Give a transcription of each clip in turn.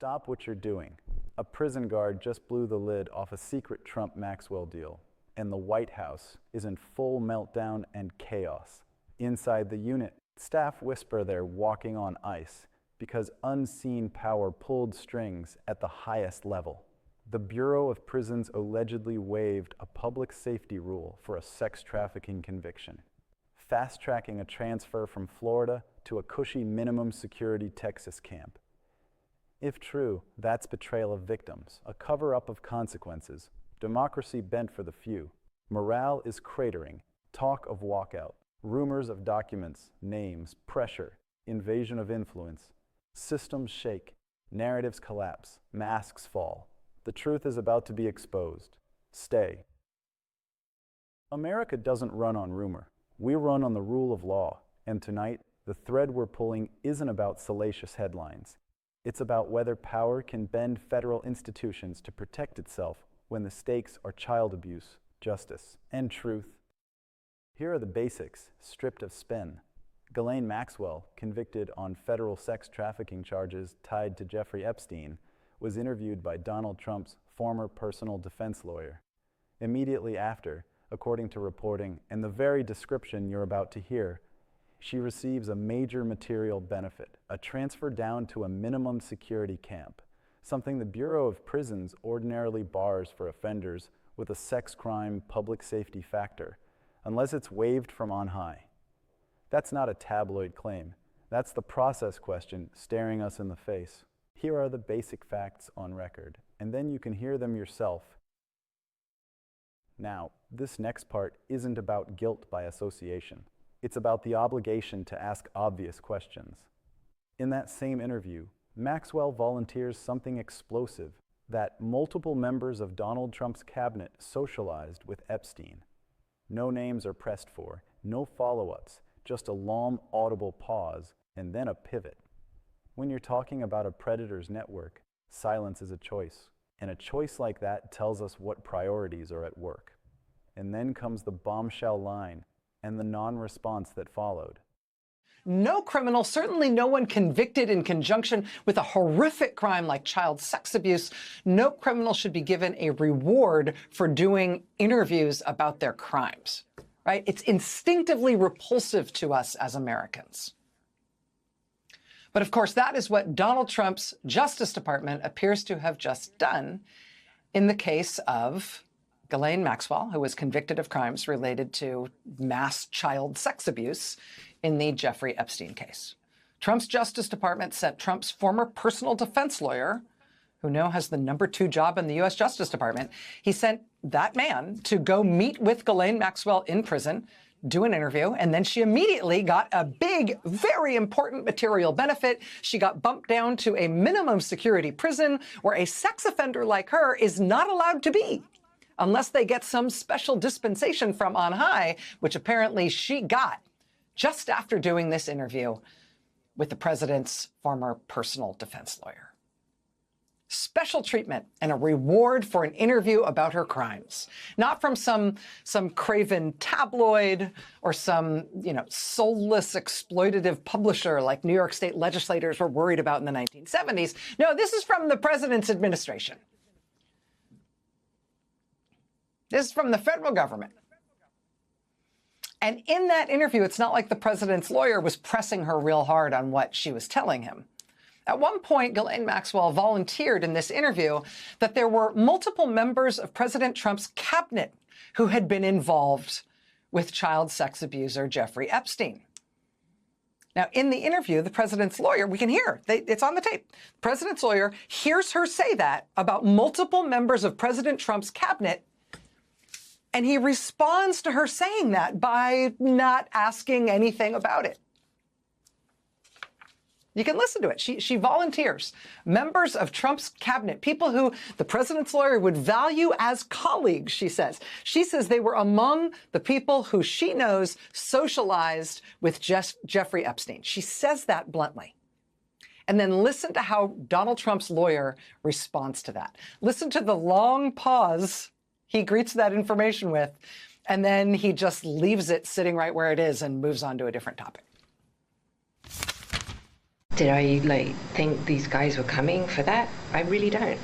Stop what you're doing. A prison guard just blew the lid off a secret Trump Maxwell deal, and the White House is in full meltdown and chaos. Inside the unit, staff whisper they're walking on ice because unseen power pulled strings at the highest level. The Bureau of Prisons allegedly waived a public safety rule for a sex trafficking conviction, fast-tracking a transfer from Florida to a cushy minimum security Texas camp. If true, that's betrayal of victims, a cover-up of consequences, democracy bent for the few. Morale is cratering, talk of walkout, rumors of documents, names, pressure, invasion of influence. Systems shake, narratives collapse, masks fall. The truth is about to be exposed. Stay. America doesn't run on rumor. We run on the rule of law. And tonight, the thread we're pulling isn't about salacious headlines. It's about whether power can bend federal institutions to protect itself when the stakes are child abuse, justice, and truth. Here are the basics, stripped of spin. Ghislaine Maxwell, convicted on federal sex trafficking charges tied to Jeffrey Epstein, was interviewed by Donald Trump's former personal defense lawyer. Immediately after, according to reporting and the very description you're about to hear, she receives a major material benefit, a transfer down to a minimum security camp, something the Bureau of Prisons ordinarily bars for offenders with a sex crime public safety factor, unless it's waived from on high. That's not a tabloid claim. That's the process question staring us in the face. Here are the basic facts on record, and then you can hear them yourself. Now, this next part isn't about guilt by association. It's about the obligation to ask obvious questions. In that same interview, Maxwell volunteers something explosive that multiple members of Donald Trump's cabinet socialized with Epstein. No names are pressed for, no follow-ups, just a long, audible pause, and then a pivot. When you're talking about a predator's network, silence is a choice. And a choice like that tells us what priorities are at work. And then comes the bombshell line and the non-response that followed. No criminal, certainly no one convicted in conjunction with a horrific crime like child sex abuse, no criminal should be given a reward for doing interviews about their crimes, right? It's instinctively repulsive to us as Americans. But of course, that is what Donald Trump's Justice Department appears to have just done in the case of Ghislaine Maxwell, who was convicted of crimes related to mass child sex abuse in the Jeffrey Epstein case. Trump's Justice Department sent Trump's former personal defense lawyer, who now has the #2 job in the U.S. Justice Department, he sent that man to go meet with Ghislaine Maxwell in prison, do an interview, and then she immediately got a big, very important material benefit. She got bumped down to a minimum security prison where a sex offender like her is not allowed to be unless they get some special dispensation from on high, which apparently she got just after doing this interview with the president's former personal defense lawyer. Special treatment and a reward for an interview about her crimes, not from some craven tabloid or some, soulless exploitative publisher like New York State legislators were worried about in the 1970s. No, this is from the president's administration. This is from the federal government. And in that interview, it's not like the president's lawyer was pressing her real hard on what she was telling him. At one point, Ghislaine Maxwell volunteered in this interview that there were multiple members of President Trump's cabinet who had been involved with child sex abuser Jeffrey Epstein. Now, in the interview, the president's lawyer, we can hear, it's on the tape. The president's lawyer hears her say that about multiple members of President Trump's cabinet, and he responds to her saying that by not asking anything about it. You can listen to it. She volunteers. Members of Trump's cabinet, people who the president's lawyer would value as colleagues, she says. She says they were among the people who she knows socialized with Jeffrey Epstein. She says that bluntly. And then listen to how Donald Trump's lawyer responds to that. Listen to the long pause he greets that information with, and then he just leaves it sitting right where it is and moves on to a different topic. Did I think these guys were coming for that? I really don't.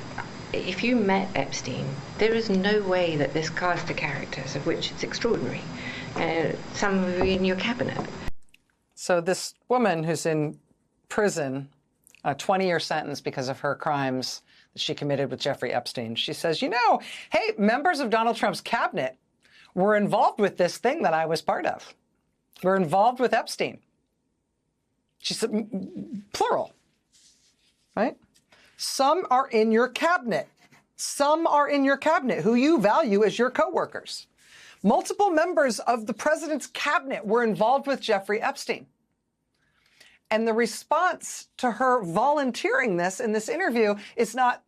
If you met Epstein, there is no way that this cast of characters, of which it's extraordinary, some of you in your cabinet. So this woman who's in prison, a 20-year sentence because of her crimes that she committed with Jeffrey Epstein, she says, you know, hey, members of Donald Trump's cabinet were involved with this thing that I was part of. We're involved with Epstein. She said, plural, right? Some are in your cabinet. Some are in your cabinet who you value as your coworkers. Multiple members of the president's cabinet were involved with Jeffrey Epstein. And the response to her volunteering this in this interview is not,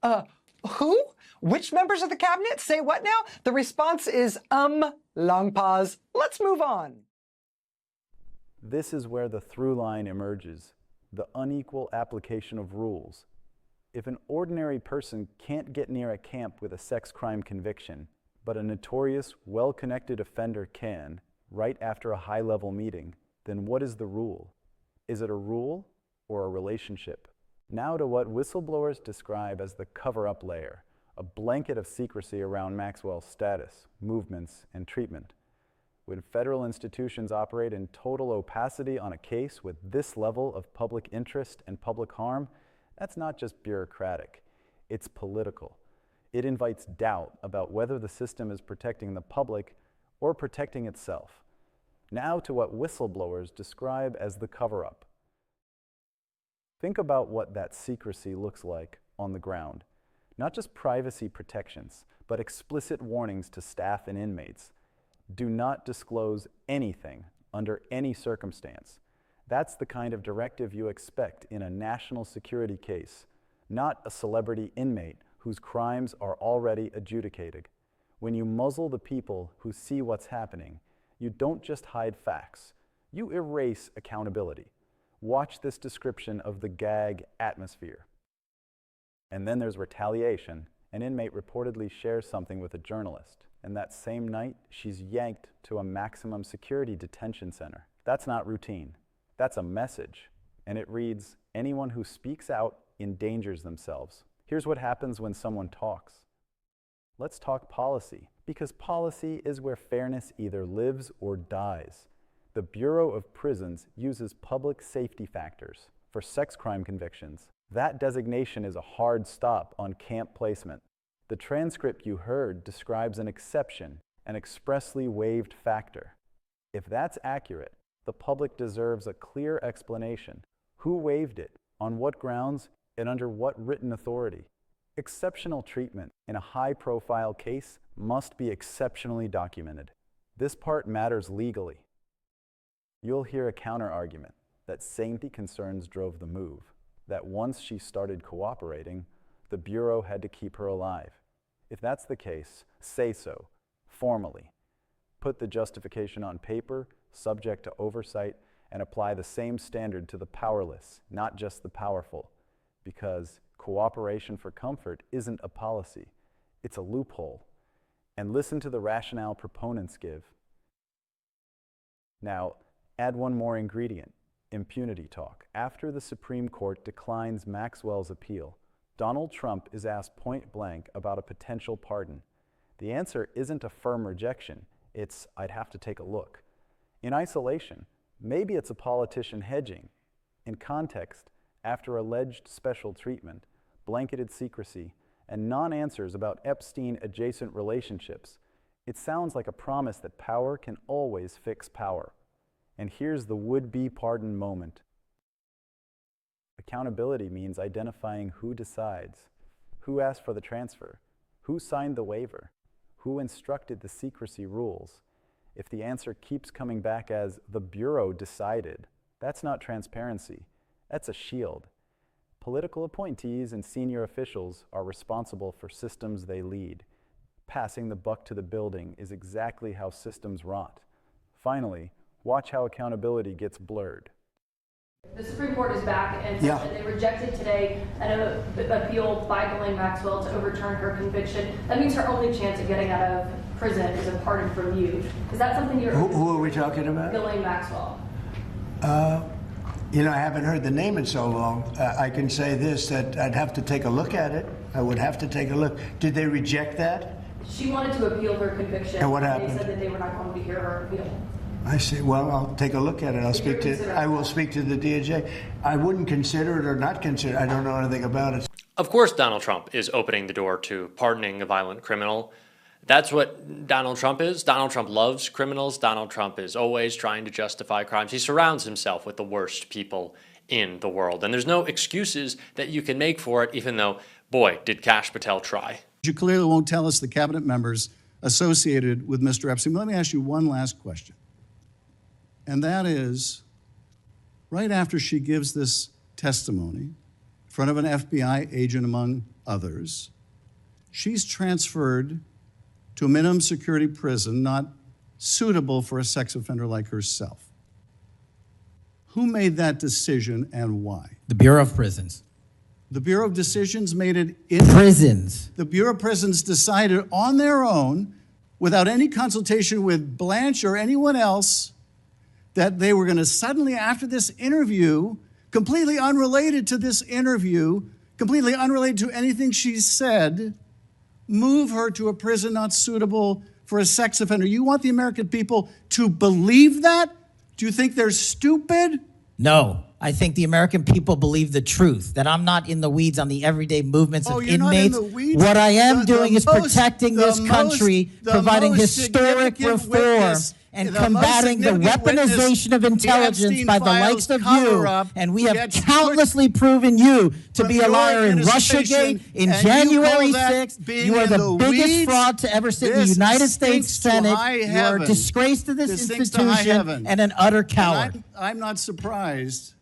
who? Which members of the cabinet? Say what now? The response is, long pause, let's move on. This is where the through line emerges, the unequal application of rules. If an ordinary person can't get near a camp with a sex crime conviction, but a notorious, well-connected offender can, right after a high-level meeting, then what is the rule? Is it a rule or a relationship? Now to what whistleblowers describe as the cover-up layer, a blanket of secrecy around Maxwell's status, movements, and treatment. When federal institutions operate in total opacity on a case with this level of public interest and public harm, that's not just bureaucratic, it's political. It invites doubt about whether the system is protecting the public or protecting itself. Now to what whistleblowers describe as the cover-up. Think about what that secrecy looks like on the ground. Not just privacy protections, but explicit warnings to staff and inmates. Do not disclose anything under any circumstance. That's the kind of directive you expect in a national security case, not a celebrity inmate whose crimes are already adjudicated. When you muzzle the people who see what's happening, you don't just hide facts, you erase accountability. Watch this description of the gag atmosphere. And then there's retaliation. An inmate reportedly shares something with a journalist, and that same night, she's yanked to a maximum security detention center. That's not routine. That's a message. And it reads, anyone who speaks out endangers themselves. Here's what happens when someone talks. Let's talk policy, because policy is where fairness either lives or dies. The Bureau of Prisons uses public safety factors for sex crime convictions. That designation is a hard stop on camp placement. The transcript you heard describes an exception, an expressly waived factor. If that's accurate, the public deserves a clear explanation. Who waived it? On what grounds? And under what written authority? Exceptional treatment in a high-profile case must be exceptionally documented. This part matters legally. You'll hear a counter-argument that safety concerns drove the move, that once she started cooperating, the Bureau had to keep her alive. If that's the case, say so, formally. Put the justification on paper, subject to oversight, and apply the same standard to the powerless, not just the powerful. Because cooperation for comfort isn't a policy, it's a loophole. And listen to the rationale proponents give. Now, add one more ingredient, impunity talk. After the Supreme Court declines Maxwell's appeal, Donald Trump is asked point blank about a potential pardon. The answer isn't a firm rejection, it's, I'd have to take a look. In isolation, maybe it's a politician hedging. In context, after alleged special treatment, blanketed secrecy, and non-answers about Epstein-adjacent relationships, it sounds like a promise that power can always fix power. And here's the would-be pardon moment. Accountability means identifying who decides, who asked for the transfer, who signed the waiver, who instructed the secrecy rules. If the answer keeps coming back as the Bureau decided, that's not transparency, that's a shield. Political appointees and senior officials are responsible for systems they lead. Passing the buck to the building is exactly how systems rot. Finally, watch how accountability gets blurred. The Supreme Court is back and said that they rejected today an appeal by Ghislaine Maxwell to overturn her conviction. That means her only chance of getting out of prison is a pardon from you. Is that something you're... Who are we talking about? Ghislaine Maxwell. You know, I haven't heard the name in so long. I can say this, that I'd have to take a look at it. I would have to take a look. Did they reject that? She wanted to appeal her conviction. And what happened? They said that they were not going to hear her appeal. I see. Well, I'll take a look at it. I will speak to the DOJ. I wouldn't consider it or not consider it. I don't know anything about it. Of course, Donald Trump is opening the door to pardoning a violent criminal. That's what Donald Trump is. Donald Trump loves criminals. Donald Trump is always trying to justify crimes. He surrounds himself with the worst people in the world. And there's no excuses that you can make for it, even though, boy, did Kash Patel try. You clearly won't tell us the cabinet members associated with Mr. Epstein. Let me ask you one last question. And that is, right after she gives this testimony in front of an FBI agent, among others, she's transferred to a minimum security prison not suitable for a sex offender like herself. Who made that decision and why? The Bureau of Prisons. The Bureau of Decisions made it in Prisons. The Bureau of Prisons decided on their own, without any consultation with Blanche or anyone else, that they were going to suddenly, after this interview, completely unrelated to this interview, completely unrelated to anything she said, move her to a prison not suitable for a sex offender. You want the American people to believe that? Do you think they're stupid? No, I think the American people believe the truth, that I'm not in the weeds on the everyday movements of you're inmates. not in the weeds. What I am doing is protecting this country, providing historic reform, and combating the weaponization of intelligence by the likes of you. And we have countlessly proven you to be a liar in Russiagate, in January 6th. You are the biggest fraud to ever sit in the United States Senate. You are a disgrace to this institution and an utter coward. I'm not surprised.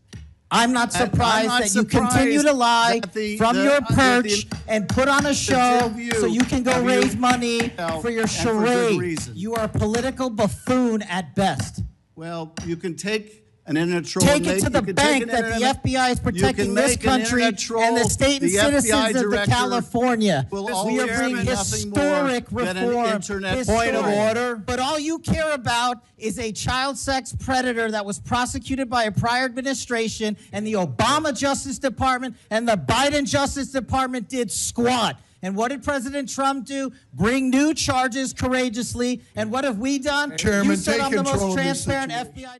I'm not surprised that you continue to lie from your perch and put on a show so you can go raise money for your charade. You are a political buffoon at best. Well, you can take an internet troll. Take it to the bank that the FBI is protecting this country and the state and citizens of the California. We are bringing historic reform. Point of order. But all you care about is a child sex predator that was prosecuted by a prior administration, and the Obama Justice Department and the Biden Justice Department did squat. And what did President Trump do? Bring new charges courageously. And what have we done? Chairman, you said I'm the most of transparent FBI.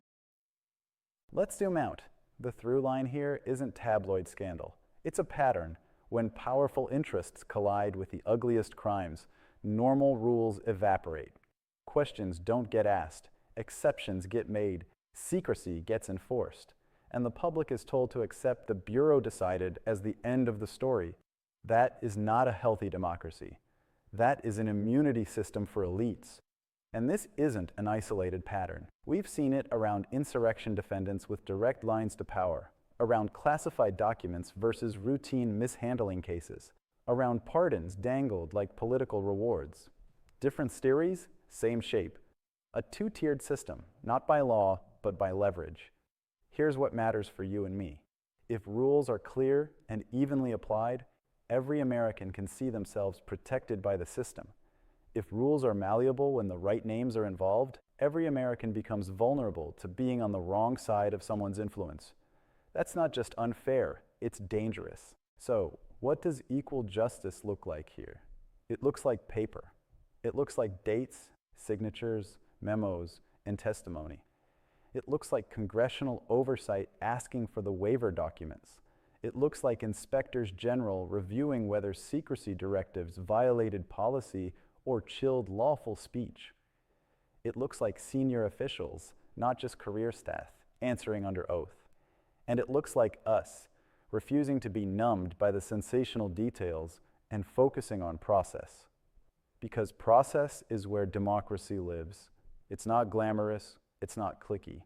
Let's zoom out. The through line here isn't tabloid scandal. It's a pattern. When powerful interests collide with the ugliest crimes, normal rules evaporate. Questions don't get asked. Exceptions get made. Secrecy gets enforced. And the public is told to accept the Bureau decided as the end of the story. That is not a healthy democracy. That is an immunity system for elites. And this isn't an isolated pattern. We've seen it around insurrection defendants with direct lines to power, around classified documents versus routine mishandling cases, around pardons dangled like political rewards. Different theories, same shape. A two-tiered system, not by law, but by leverage. Here's what matters for you and me. If rules are clear and evenly applied, every American can see themselves protected by the system. If rules are malleable when the right names are involved, every American becomes vulnerable to being on the wrong side of someone's influence. That's not just unfair, it's dangerous. So, what does equal justice look like here? It looks like paper. It looks like dates, signatures, memos, and testimony. It looks like congressional oversight asking for the waiver documents. It looks like inspectors general reviewing whether secrecy directives violated policy or chilled lawful speech. It looks like senior officials, not just career staff, answering under oath. And it looks like us, refusing to be numbed by the sensational details and focusing on process. Because process is where democracy lives. It's not glamorous, it's not cliquey.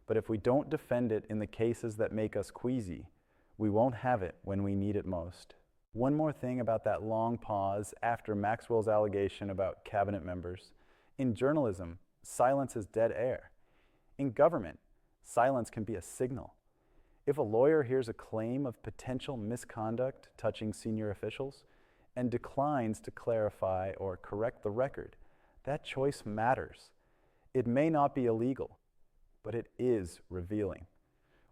But if we don't defend it in the cases that make us queasy, we won't have it when we need it most. One more thing about that long pause after Maxwell's allegation about cabinet members. In journalism, silence is dead air. In government, silence can be a signal. If a lawyer hears a claim of potential misconduct touching senior officials and declines to clarify or correct the record, that choice matters. It may not be illegal, but it is revealing.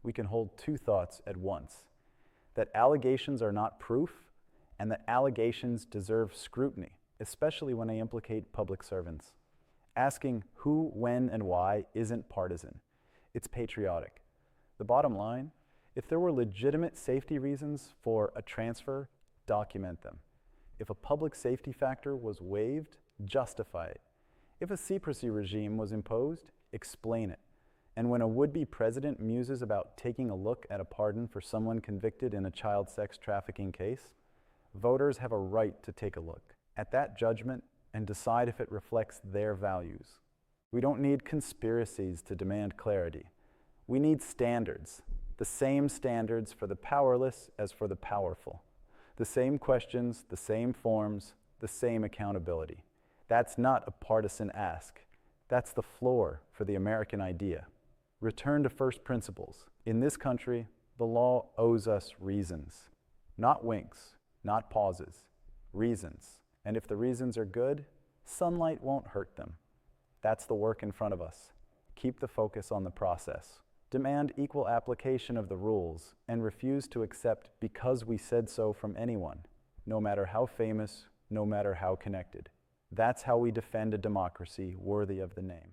we can hold two thoughts at once: that allegations are not proof, and that allegations deserve scrutiny, especially when they implicate public servants. Asking who, when, and why isn't partisan. It's patriotic. The bottom line, if there were legitimate safety reasons for a transfer, document them. If a public safety factor was waived, justify it. If a secrecy regime was imposed, explain it. And when a would-be president muses about taking a look at a pardon for someone convicted in a child sex trafficking case, voters have a right to take a look at that judgment and decide if it reflects their values. We don't need conspiracies to demand clarity. We need standards, the same standards for the powerless as for the powerful. The same questions, the same forms, the same accountability. That's not a partisan ask. That's the floor for the American idea. Return to first principles. In this country, the law owes us reasons. Not winks, not pauses, reasons. And if the reasons are good, sunlight won't hurt them. That's the work in front of us. Keep the focus on the process. Demand equal application of the rules and refuse to accept because we said so from anyone, no matter how famous, no matter how connected. That's how we defend a democracy worthy of the name.